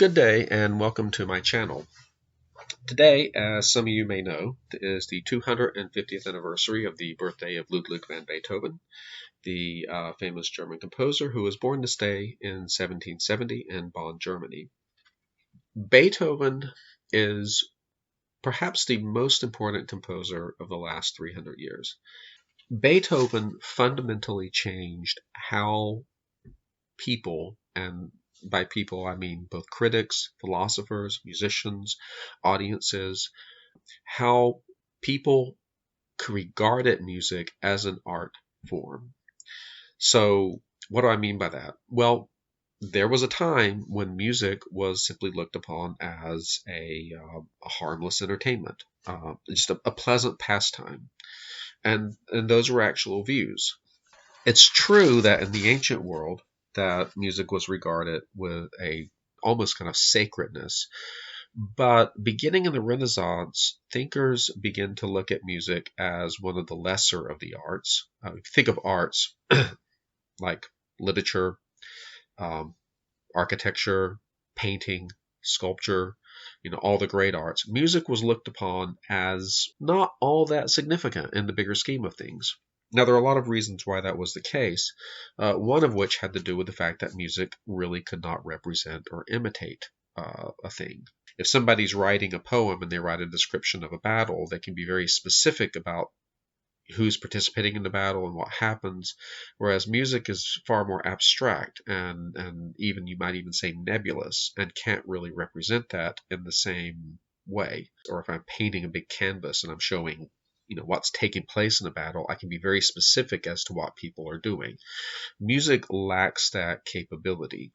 Good day and welcome to my channel. Today, as some of you may know, is the 250th anniversary of the birthday of Ludwig van Beethoven, the famous German composer who was born this day in 1770 in Bonn, Germany. Beethoven is perhaps the most important composer of the last 300 years. Beethoven fundamentally changed how people, and by people I mean both critics, philosophers, musicians, audiences, how people regarded music as an art form. So, what do I mean by that? Well, there was a time when music was simply looked upon as a harmless entertainment, just a pleasant pastime, and those were actual views. It's true that in the ancient world, that music was regarded with a almost kind of sacredness. But beginning in the Renaissance, thinkers begin to look at music as one of the lesser of the arts. Think of arts like literature, um, architecture, painting, sculpture, all the great arts. Music was looked upon as not all that significant in the bigger scheme of things. Now, there are a lot of reasons why that was the case, one of which had to do with the fact that music really could not represent or imitate a thing. If somebody's writing a poem and they write a description of a battle, they can be very specific about who's participating in the battle and what happens, whereas music is far more abstract and even you might even say nebulous and can't really represent that in the same way. Or if I'm painting a big canvas and I'm showing what's taking place in a battle, I can be very specific as to what people are doing. Music lacks that capability.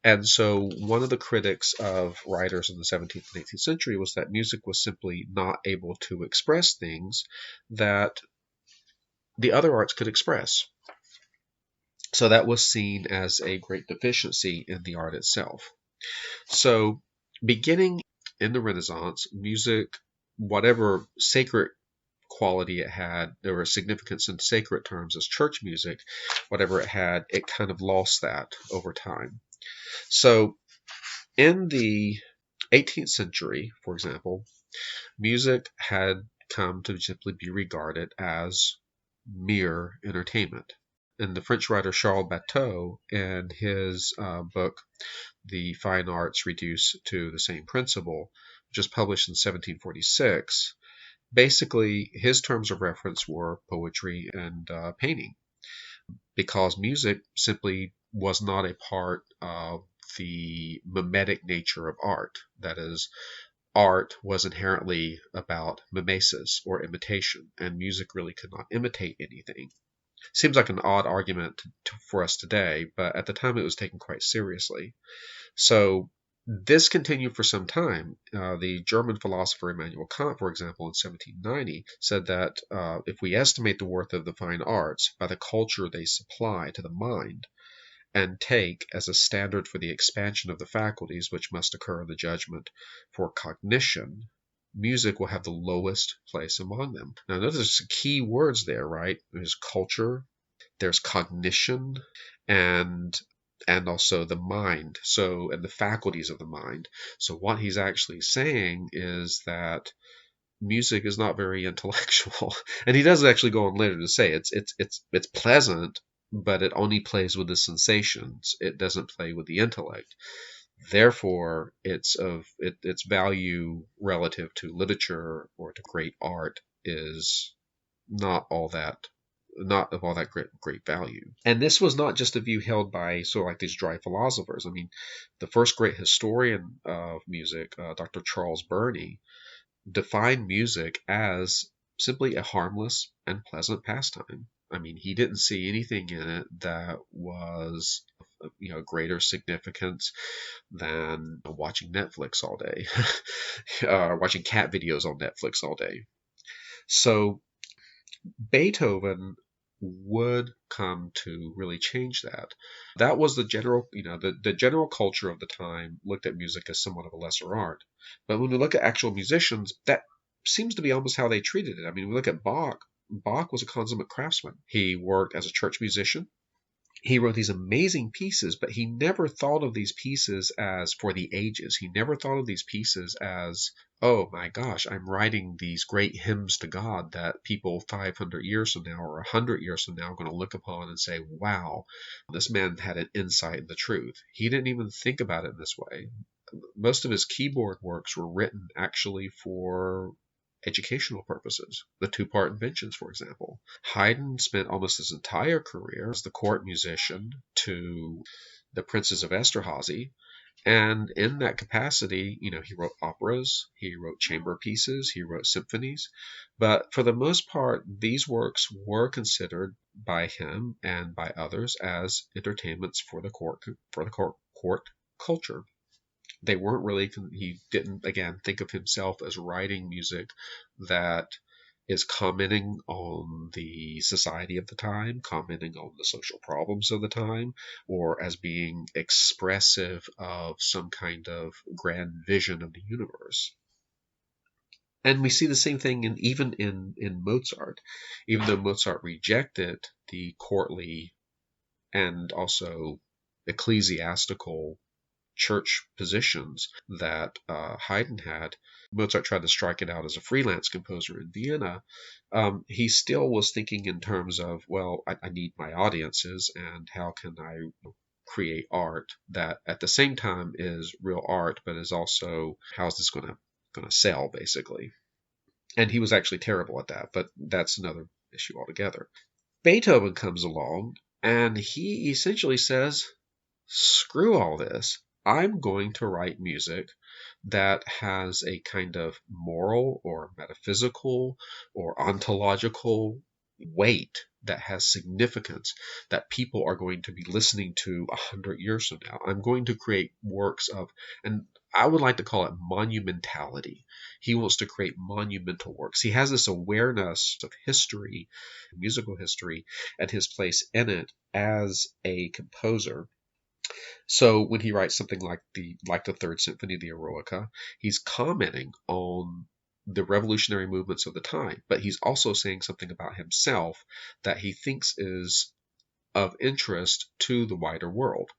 And so one of the critics of writers in the 17th and 18th century was that music was simply not able to express things that the other arts could express. So that was seen as a great deficiency in the art itself. So beginning in the Renaissance, music, whatever sacred quality it had, there was significance in sacred terms as church music, whatever it had, it kind of lost that over time. So in the 18th century, for example, music had come to simply be regarded as mere entertainment. And the French writer Charles Bateau, in his book, The Fine Arts Reduced to the Same Principle, which was published in 1746, basically his terms of reference were poetry and painting, because music simply was not a part of the mimetic nature of art. That is, art was inherently about mimesis or imitation, and music really could not imitate anything. Seems like an odd argument for us today, but at the time it was taken quite seriously. So this continued for some time. The German philosopher Immanuel Kant, for example, in 1790, said that if we estimate the worth of the fine arts by the culture they supply to the mind, and take as a standard for the expansion of the faculties which must occur in the judgment for cognition, music will have the lowest place among them. Now, notice there's key words there, right? There's culture, there's cognition, and also the mind, and the faculties of the mind. So what he's actually saying is that music is not very intellectual. And he does actually go on later to say it's pleasant, but it only plays with the sensations. It doesn't play with the intellect. Therefore, its value relative to literature or to great art is not of all that great value. And this was not just a view held by sort of like these dry philosophers. I mean, the first great historian of music, Dr. Charles Burney, defined music as simply a harmless and pleasant pastime. I mean, he didn't see anything in it that was greater significance than watching Netflix all day, watching cat videos on Netflix all day. So Beethoven would come to really change that. That was the general, the general culture of the time looked at music as somewhat of a lesser art. But when we look at actual musicians, that seems to be almost how they treated it. I mean, we look at Bach. Bach was a consummate craftsman. He worked as a church musician. he wrote these amazing pieces, but he never thought of these pieces as for the ages. He never thought of these pieces as, oh my gosh, I'm writing these great hymns to God that people 500 years from now or 100 years from now are going to look upon and say, wow, this man had an insight in the truth. He didn't even think about it in this way. Most of his keyboard works were written actually for educational purposes. The two-part inventions, for example. Haydn spent almost his entire career as the court musician to the princes of Esterhazy, and in that capacity, he wrote operas, he wrote chamber pieces, he wrote symphonies, but for the most part, these works were considered by him and by others as entertainments for the court culture. They weren't really, he didn't, again, think of himself as writing music that is commenting on the society of the time, commenting on the social problems of the time, or as being expressive of some kind of grand vision of the universe. And we see the same thing even in Mozart. Even though Mozart rejected the courtly and also ecclesiastical church positions that Haydn had, Mozart tried to strike it out as a freelance composer in Vienna. He still was thinking in terms of, well, I need my audiences, and how can I create art that at the same time is real art, but is also, how's this going to sell, basically. And he was actually terrible at that, but that's another issue altogether. Beethoven comes along, and he essentially says, screw all this. I'm going to write music that has a kind of moral or metaphysical or ontological weight, that has significance, that people are going to be listening to 100 years from now. I'm going to create works of, and I would like to call it monumentality. He wants to create monumental works. He has this awareness of history, musical history, and his place in it as a composer. So when he writes something like the Third Symphony, the Eroica, he's commenting on the revolutionary movements of the time, but he's also saying something about himself that he thinks is of interest to the wider world,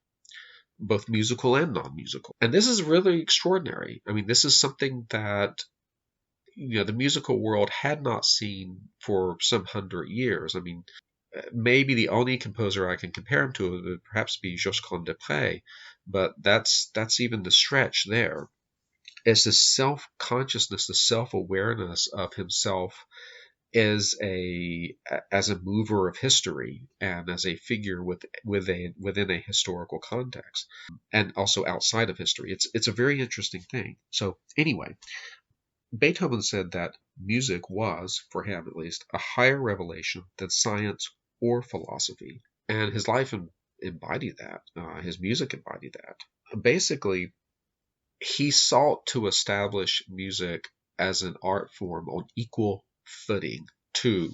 both musical and non-musical. And this is really extraordinary. I mean, this is something that the musical world had not seen for some 100 years. I mean, maybe the only composer I can compare him to would perhaps be Josquin des Prez, but that's even the stretch there. It's the self-consciousness, the self-awareness of himself as a mover of history and as a figure within a historical context, and also outside of history. It's a very interesting thing. So anyway, Beethoven said that music was, for him at least, a higher revelation than science or philosophy. And his life embodied that. His music embodied that. Basically, he sought to establish music as an art form on equal footing to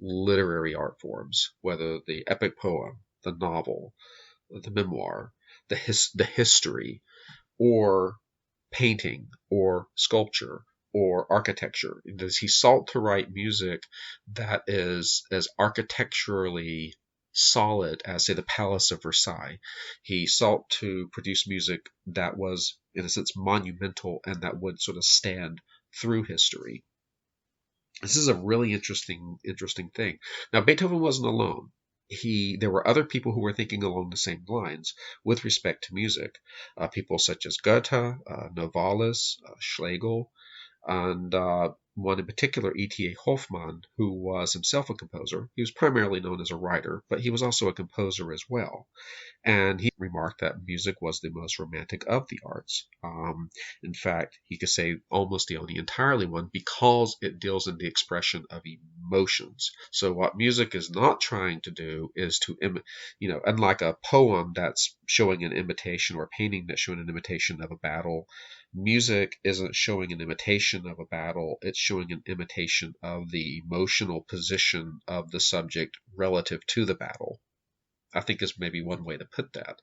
literary art forms, whether the epic poem, the novel, the memoir, the history, or painting, or sculpture, or architecture. He sought to write music that is as architecturally solid as, say, the Palace of Versailles. He sought to produce music that was, in a sense, monumental and that would sort of stand through history. This is a really interesting thing. Now, Beethoven wasn't alone. There were other people who were thinking along the same lines with respect to music. People such as Goethe, Novalis, Schlegel, and one in particular, E.T.A. Hoffmann, who was himself a composer. He was primarily known as a writer, but he was also a composer as well. And he remarked that music was the most romantic of the arts. In fact, he could say almost the only entirely one, because it deals in the expression of emotions. So what music is not trying to do is to, unlike a poem that's showing an imitation, or a painting that's showing an imitation of a battle, music isn't showing an imitation of a battle, it's showing an imitation of the emotional position of the subject relative to the battle. I think is maybe one way to put that.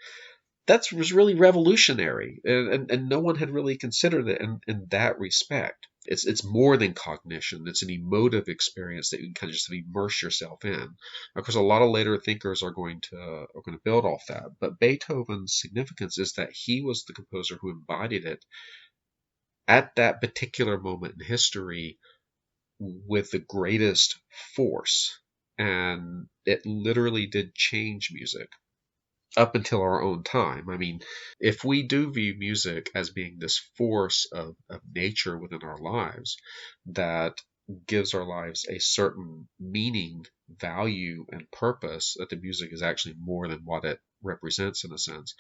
that was really revolutionary, and no one had really considered it in that respect. It's more than cognition. It's an emotive experience that you can kind of just immerse yourself in. Of course, a lot of later thinkers are going to build off that. But Beethoven's significance is that he was the composer who embodied it at that particular moment in history with the greatest force. And it literally did change music up until our own time. I mean, if we do view music as being this force of nature within our lives that gives our lives a certain meaning, value, and purpose, that the music is actually more than what it represents in a sense,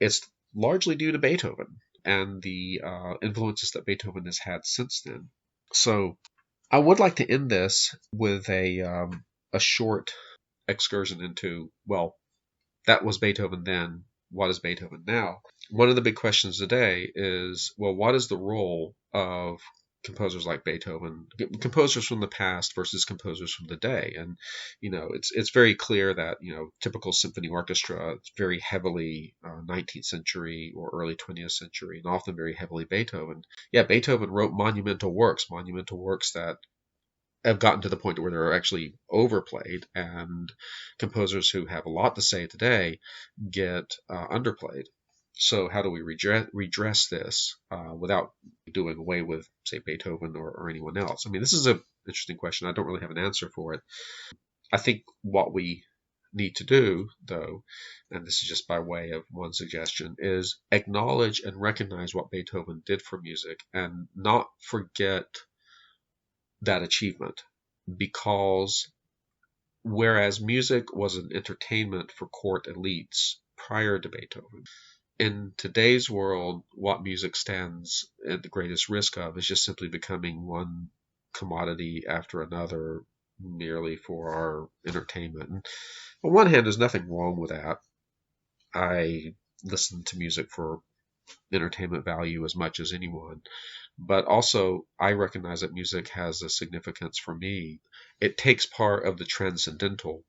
it's largely due to Beethoven and the influences that Beethoven has had since then. So I would like to end this with a short excursion into, well, that was Beethoven then. What is Beethoven now? One of the big questions today is, well, what is the role of composers like Beethoven, composers from the past versus composers from the day? And it's very clear that typical symphony orchestra, it's very heavily 19th century or early 20th century, and often very heavily Beethoven. Yeah, Beethoven wrote monumental works that have gotten to the point where they're actually overplayed, and composers who have a lot to say today get underplayed. So how do we redress this without doing away with, say, Beethoven or anyone else? I mean, this is an interesting question. I don't really have an answer for it. I think what we need to do, though, and this is just by way of one suggestion, is acknowledge and recognize what Beethoven did for music and not forget that achievement, because whereas music was an entertainment for court elites prior to Beethoven, in today's world, what music stands at the greatest risk of is just simply becoming one commodity after another merely for our entertainment. And on one hand, there's nothing wrong with that. I listen to music for entertainment value as much as anyone. But also, I recognize that music has a significance for me. It takes part of the transcendental,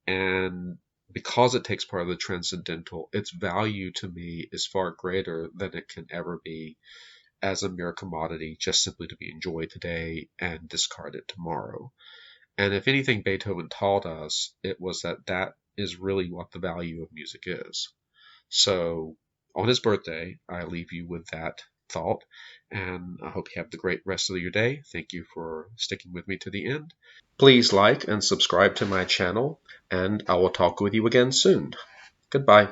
and because it takes part of the transcendental, its value to me is far greater than it can ever be as a mere commodity, just simply to be enjoyed today and discarded tomorrow. And if anything Beethoven taught us, it was that is really what the value of music is. So on his birthday, I leave you with that thought, and I hope you have the great rest of your day. Thank you for sticking with me to the end. Please like and subscribe to my channel, and I will talk with you again soon. Goodbye.